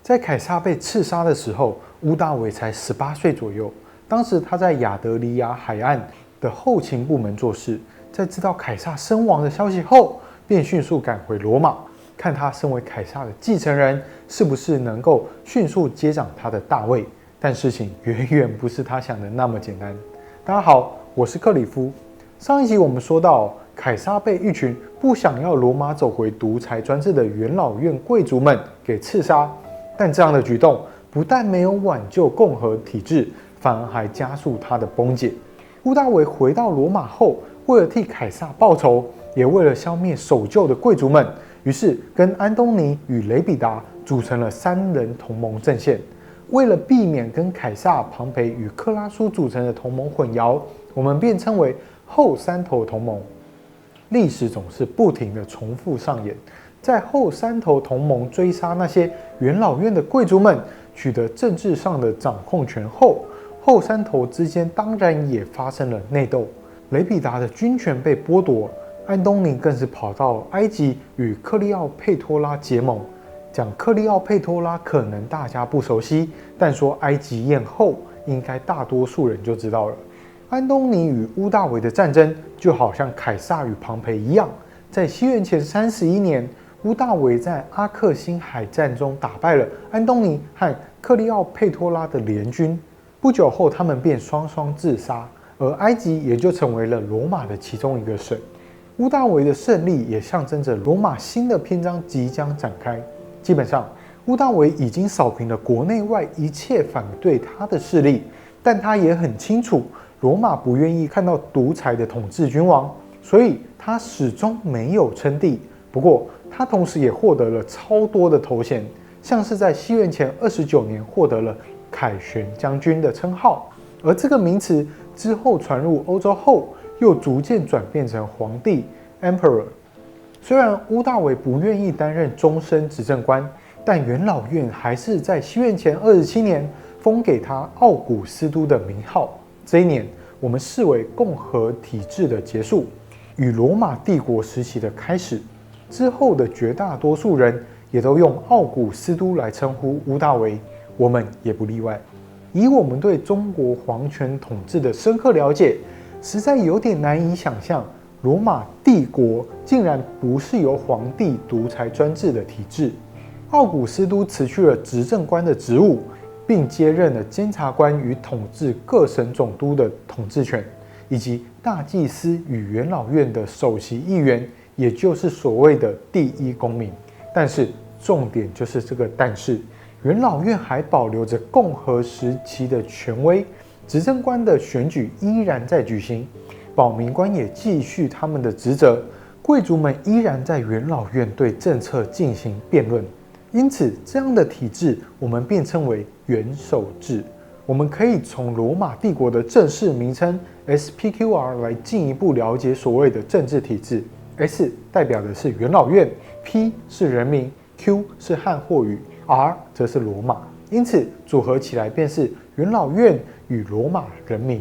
在凯撒被刺杀的时候，屋大维才18岁左右。当时他在亚得里亚海岸的后勤部门做事，在知道凯撒身亡的消息后，便迅速赶回罗马，看他身为凯撒的继承人是不是能够迅速接掌他的大位。但事情远远不是他想的那么简单。大家好，我是克里夫。上一集我们说到，凯撒被一群不想要罗马走回独裁专制的元老院贵族们给刺杀，但这样的举动不但没有挽救共和体制，反而还加速它的崩解。屋大维回到罗马后，为了替凯撒报仇，也为了消灭守旧的贵族们，于是跟安东尼与雷比达组成了3人同盟阵线。为了避免跟凯撒、庞培与克拉苏组成的同盟混淆，我们便称为后3头同盟。历史总是不停地重复上演，在后3头同盟追杀那些元老院的贵族们，取得政治上的掌控权后，后3头之间当然也发生了内斗。雷比达的军权被剥夺，安东尼更是跑到埃及与克利奥佩托拉结盟。讲克利奥佩托拉可能大家不熟悉，但说埃及艳后，应该大多数人就知道了。安东尼与屋大维的战争就好像凯撒与庞培一样，在西元前31年，屋大维在阿克辛海战中打败了安东尼和克利奥佩托拉的联军。不久后，他们便双双自杀，而埃及也就成为了罗马的其中一个省。屋大维的胜利也象征着罗马新的篇章即将展开。基本上，屋大维已经扫平了国内外一切反对他的势力，但他也很清楚，罗马不愿意看到独裁的统治君王，所以他始终没有称帝。不过，他同时也获得了超多的头衔，像是在西元前29年获得了凯旋将军的称号，而这个名词之后传入欧洲后，又逐渐转变成皇帝 （Emperor）。虽然屋大维不愿意担任终身执政官，但元老院还是在西元前27年封给他奥古斯都的名号。这一年，我们视为共和体制的结束，与罗马帝国时期的开始。之后的绝大多数人也都用奥古斯都来称呼屋大维，我们也不例外。以我们对中国皇权统治的深刻了解，实在有点难以想象，罗马帝国竟然不是由皇帝独裁专制的体制。奥古斯都辞去了执政官的职务，并接任了监察官与统治各省总督的统治权，以及大祭司与元老院的首席议员，也就是所谓的第一公民。但是重点就是这个但是，元老院还保留着共和时期的权威，执政官的选举依然在举行，保民官也继续他们的职责，贵族们依然在元老院对政策进行辩论。因此，这样的体制我们便称为元首制。我们可以从罗马帝国的正式名称 SPQR 来进一步了解所谓的政治体制。S 代表的是元老院， P 是人民， Q 是汉或语， R 则是罗马。因此，组合起来便是元老院与罗马人民。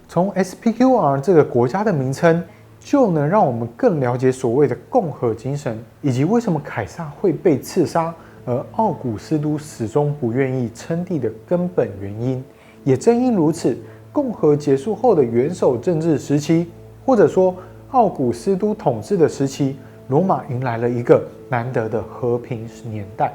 从 SPQR 这个国家的名称，就能让我们更了解所谓的共和精神，以及为什么凯撒会被刺杀，而奥古斯都始终不愿意称帝的根本原因。也正因如此，共和结束后的元首政治时期，或者说奥古斯都统治的时期，罗马迎来了一个难得的和平年代。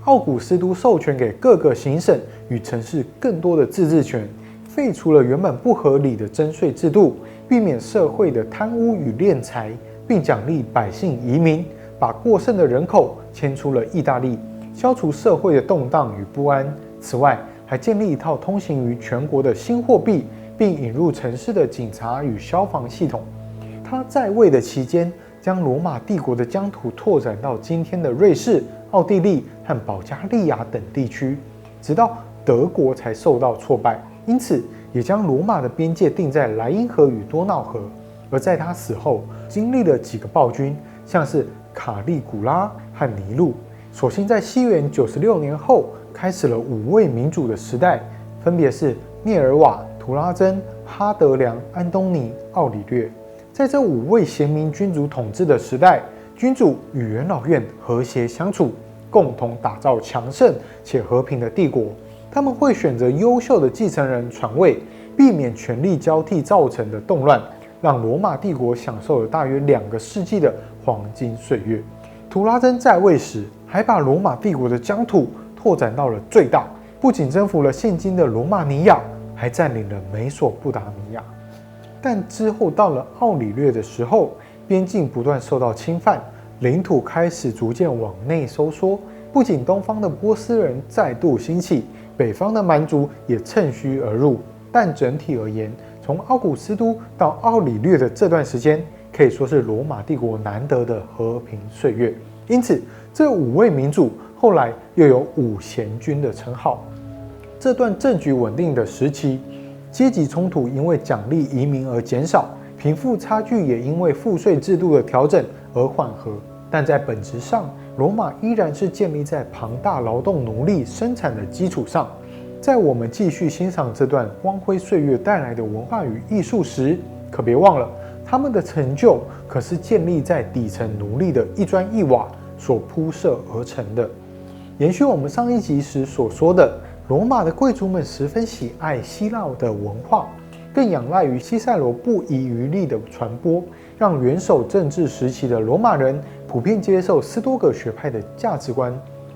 奥古斯都授权给各个行省与城市更多的自治权，废除了原本不合理的征税制度，避免社会的贪污与敛财，并奖励百姓移民，把过剩的人口迁出了意大利，消除社会的动荡与不安。此外，还建立一套通行于全国的新货币，并引入城市的警察与消防系统。他在位的期间，将罗马帝国的疆土拓展到今天的瑞士、奥地利和保加利亚等地区，直到德国才受到挫败，因此也将罗马的边界定在莱茵河与多瑙河。而在他死后，经历了几个暴君，像是卡利古拉和尼禄。所幸在西元96年后，开始了5位民主的时代，分别是涅尔瓦、图拉真、哈德良、安东尼、奥里略。在这5位贤明君主统治的时代，君主与元老院和谐相处，共同打造强盛且和平的帝国。他们会选择优秀的继承人传位，避免权力交替造成的动乱，让罗马帝国享受了大约2个世纪的黄金岁月。图拉真在位时，还把罗马帝国的疆土拓展到了最大，不仅征服了现今的罗马尼亚，还占领了美索不达米亚。但之后到了奥里略的时候，边境不断受到侵犯，领土开始逐渐往内收缩。不仅东方的波斯人再度兴起，北方的蛮族也趁虚而入。但整体而言，从奥古斯都到奥里略的这段时间，可以说是罗马帝国难得的和平岁月。因此，这5位民主后来又有5贤君的称号。这段政局稳定的时期，阶级冲突因为奖励移民而减少，贫富差距也因为赋税制度的调整而缓和。但在本质上，罗马依然是建立在庞大劳动奴隶生产的基础上。在我们继续欣赏这段光辉岁月带来的文化与艺术时，可别忘了，他们的成就可是建立在底层奴隶的一砖一瓦所铺设而成的。延续我们上一集时所说的，罗马的贵族们十分喜爱希腊的文化，更仰赖于西塞罗不遗余力的传播，让元首政治时期的罗马人普遍接受斯多葛学派的价值观。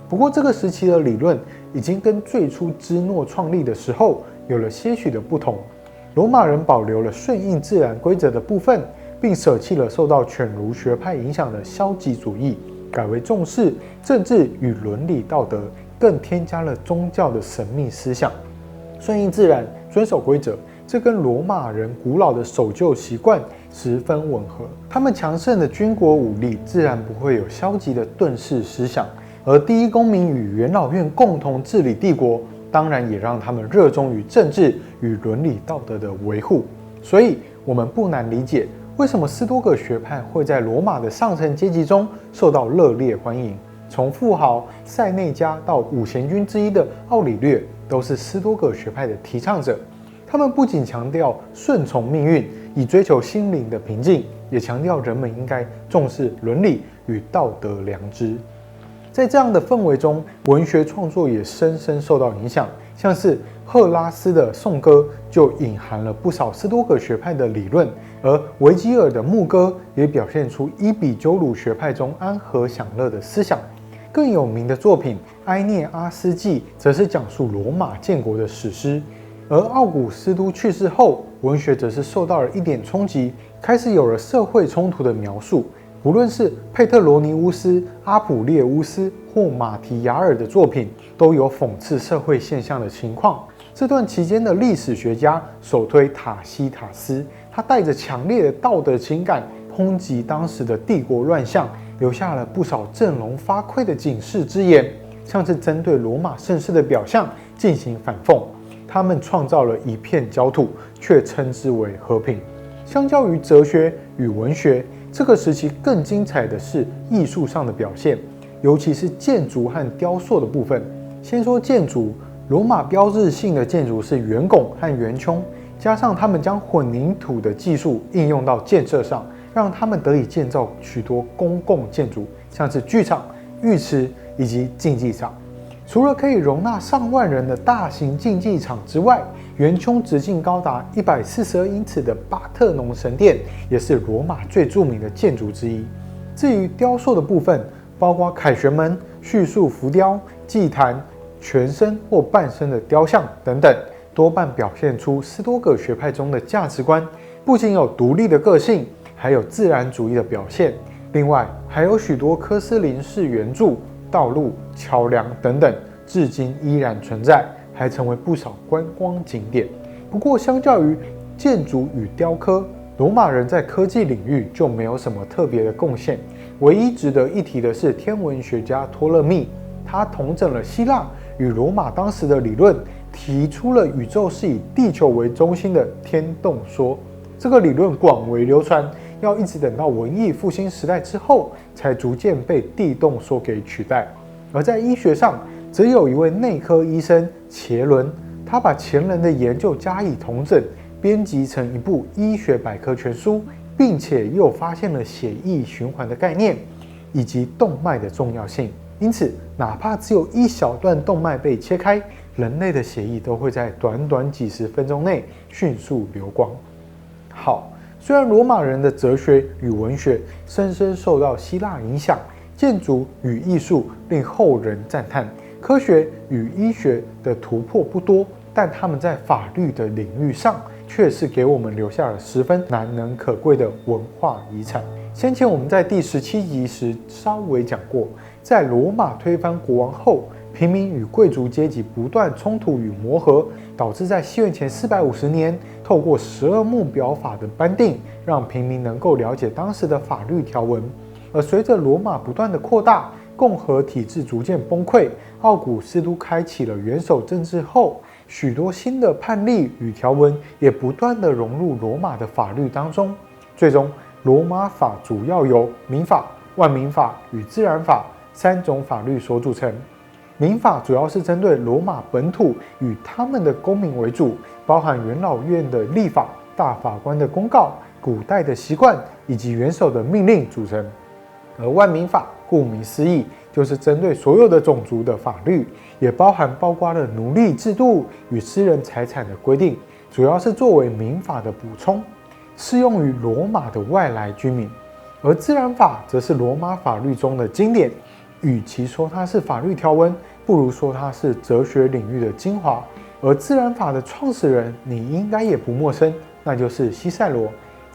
不过，这个时期的理论已经跟最初芝诺创立的时候有了些许的不同。罗马人保留了顺应自然规则的部分，并舍弃了受到犬儒学派影响的消极主义，改为重视政治与伦理道德，更添加了宗教的神秘思想。顺应自然，遵守规则，这跟罗马人古老的守旧习惯十分吻合。他们强盛的军国武力自然不会有消极的遁世思想，而第一公民与元老院共同治理帝国，当然也让他们热衷于政治与伦理道德的维护。所以，我们不难理解为什么斯多葛学派会在罗马的上层阶级中受到热烈欢迎。从富豪塞内加到5贤君之一的奥里略，都是斯多葛学派的提倡者。他们不仅强调顺从命运，以追求心灵的平静，也强调人们应该重视伦理与道德良知。在这样的氛围中，文学创作也深深受到影响，像是赫拉斯的颂歌就隐含了不少斯多葛学派的理论，而维吉尔的牧歌也表现出伊比鸠鲁学派中安和享乐的思想。更有名的作品《埃涅阿斯纪》则是讲述罗马建国的史诗。而奥古斯都去世后，文学则是受到了一点冲击，开始有了社会冲突的描述。无论是佩特罗尼乌斯、阿普列乌斯或马提亚尔的作品，都有讽刺社会现象的情况。这段期间的历史学家首推塔西塔斯，他带着强烈的道德情感抨击当时的帝国乱象，留下了不少振聋发聩的警示之言，像是针对罗马盛世的表象进行反讽。他们创造了一片焦土，却称之为和平。相较于哲学与文学，这个时期更精彩的是艺术上的表现，尤其是建筑和雕塑的部分。先说建筑，罗马标志性的建筑是圆拱和圆穹，加上他们将混凝土的技术应用到建设上，让他们得以建造许多公共建筑，像是剧场、浴池以及竞技场。除了可以容纳上万人的大型竞技场之外，圆穹直径高达142英尺的巴特农神殿也是罗马最著名的建筑之一。至于雕塑的部分，包括凯旋门、叙述浮雕、祭坛、全身或半身的雕像等等，多半表现出斯多葛学派中的价值观，不仅有独立的个性，还有自然主义的表现。另外，还有许多科斯林式圆柱、道路、桥梁等等，至今依然存在，还成为不少观光景点。不过，相较于建筑与雕刻，罗马人在科技领域就没有什么特别的贡献。唯一值得一提的是天文学家托勒密，他统整了希腊与罗马当时的理论，提出了宇宙是以地球为中心的天动说。这个理论广为流传，要一直等到文艺复兴时代之后，才逐渐被地动说给取代。而在医学上，则有一位内科医生茄伦，他把前人的研究加以统整，编辑成一部医学百科全书，并且又发现了血液循环的概念以及动脉的重要性。因此哪怕只有一小段动脉被切开，人类的血液都会在短短几十分钟内迅速流光。好，虽然罗马人的哲学与文学深深受到希腊影响，建筑与艺术令后人赞叹，科学与医学的突破不多，但他们在法律的领域上却是给我们留下了十分难能可贵的文化遗产。先前我们在第17集时稍微讲过，在罗马推翻国王后，平民与贵族阶级不断冲突与磨合，导致在西元前450年，透过12目表法的颁定，让平民能够了解当时的法律条文。而随着罗马不断的扩大，共和体制逐渐崩溃，奥古斯都开启了元首政治后，许多新的判例与条文也不断的融入罗马的法律当中。最终，罗马法主要由民法、万民法与自然法3种法律所组成。民法主要是针对罗马本土与他们的公民为主，包含元老院的立法、大法官的公告、古代的习惯以及元首的命令组成。而万民法顾名思义，就是针对所有的种族的法律，也包括了奴隶制度与私人财产的规定，主要是作为民法的补充，适用于罗马的外来居民。而自然法则是罗马法律中的经典，与其说它是法律条文，不如说它是哲学领域的精华。而自然法的创始人你应该也不陌生，那就是西塞罗。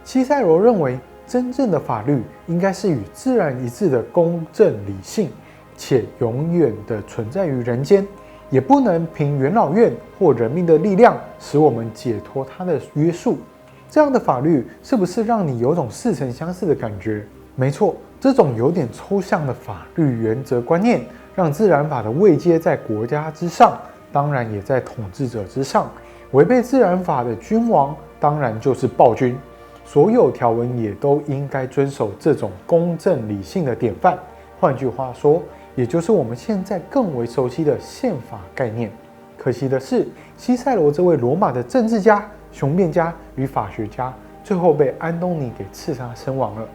西塞罗认为，真正的法律应该是与自然一致的公正理性，且永远的存在于人间，也不能凭元老院或人民的力量使我们解脱它的约束。这样的法律是不是让你有种似曾相识的感觉？没错，这种有点抽象的法律原则观念，让自然法的位阶在国家之上，当然也在统治者之上。违背自然法的君王，当然就是暴君。所有条文也都应该遵守这种公正理性的典范。换句话说，也就是我们现在更为熟悉的宪法概念。可惜的是，西塞罗这位罗马的政治家、雄辩家与法学家，最后被安东尼给刺杀身亡了。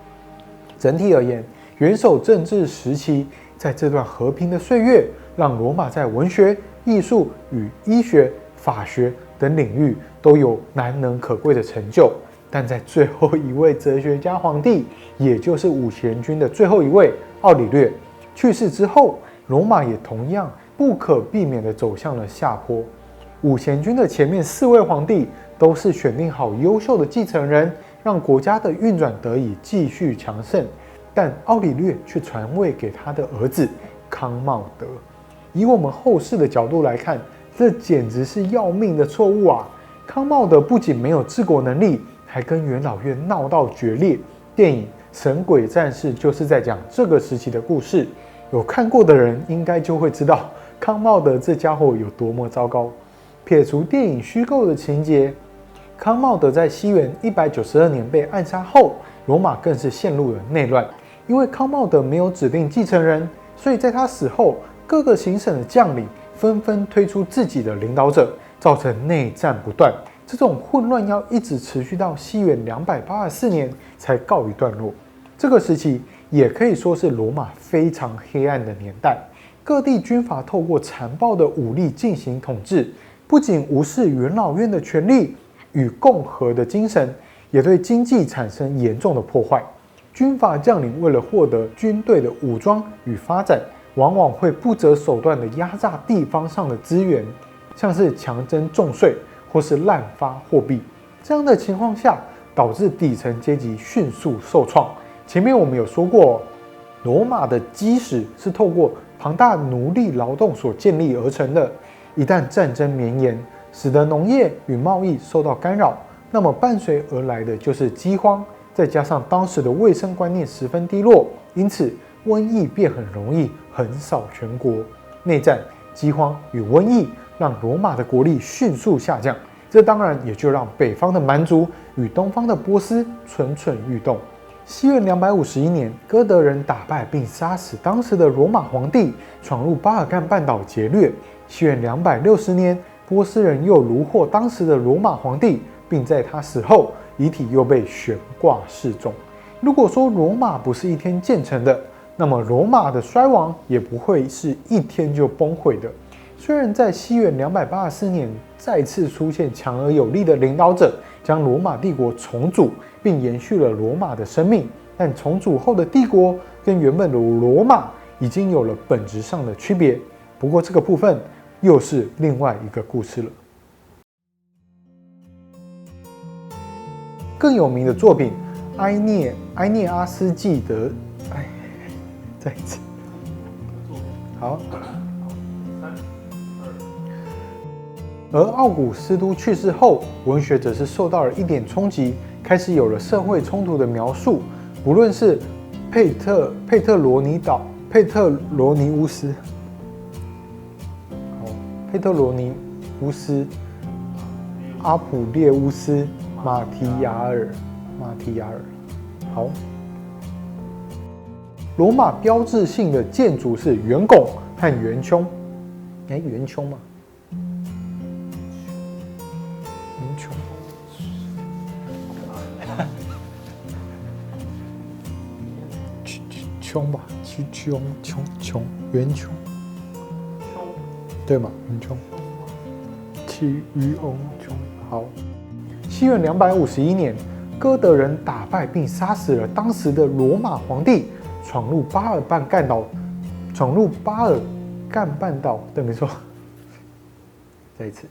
整体而言，元首政治时期在这段和平的岁月，让罗马在文学、艺术与医学、法学等领域都有难能可贵的成就。但在最后一位哲学家皇帝，也就是五贤君的最后一位奥里略去世之后，罗马也同样不可避免地走向了下坡。五贤君的前面4位皇帝都是选定好优秀的继承人，让国家的运转得以继续强盛，但奥里略却传位给他的儿子康茂德。以我们后世的角度来看，这简直是要命的错误啊！康茂德不仅没有治国能力，还跟元老院闹到决裂。电影《神鬼战士》就是在讲这个时期的故事，有看过的人应该就会知道康茂德这家伙有多么糟糕。撇除电影虚构的情节，康茂德在西元192年被暗杀后，罗马更是陷入了内乱。因为康茂德没有指定继承人，所以在他死后，各个行省的将领纷纷推出自己的领导者，造成内战不断。这种混乱要一直持续到西元284年才告一段落。这个时期也可以说是罗马非常黑暗的年代，各地军阀透过残暴的武力进行统治，不仅无视元老院的权力与共和的精神，也对经济产生严重的破坏。军阀将领为了获得军队的武装与发展，往往会不择手段地压榨地方上的资源，像是强征重税或是滥发货币。这样的情况下，导致底层阶级迅速受创。前面我们有说过，罗马的基石是透过庞大奴隶劳动所建立而成的。一旦战争绵延，使得农业与贸易受到干扰，那么伴随而来的就是饥荒，再加上当时的卫生观念十分低落，因此瘟疫便很容易横扫全国。内战、饥荒与瘟疫让罗马的国力迅速下降，这当然也就让北方的蛮族与东方的波斯蠢蠢欲动。西元251年，哥德人打败并杀死当时的罗马皇帝，闯入巴尔干半岛劫掠。西元260年，波斯人又俘获当时的罗马皇帝，并在他死后，遗体又被悬挂示众。如果说罗马不是一天建成的，那么罗马的衰亡也不会是一天就崩溃的。虽然在西元284年再次出现强而有力的领导者，将罗马帝国重组，并延续了罗马的生命，但重组后的帝国跟原本的罗马已经有了本质上的区别。不过这个部分又是另外一个故事了。更有名的作品《埃涅阿斯纪德》，再一次，好。而奥古斯都去世后，文学则是受到了一点冲击，开始有了社会冲突的描述。不论是佩特罗尼乌斯，阿普列乌斯、马提亚尔，好。罗马标志性的建筑是圆拱和圆穹，圆穹嘛。穹吧，穹，圆穹，对吗？圆穹，穹。好。西元251年，哥德人打败并杀死了当时的罗马皇帝，闯入巴尔干半岛，对，没错。再一次。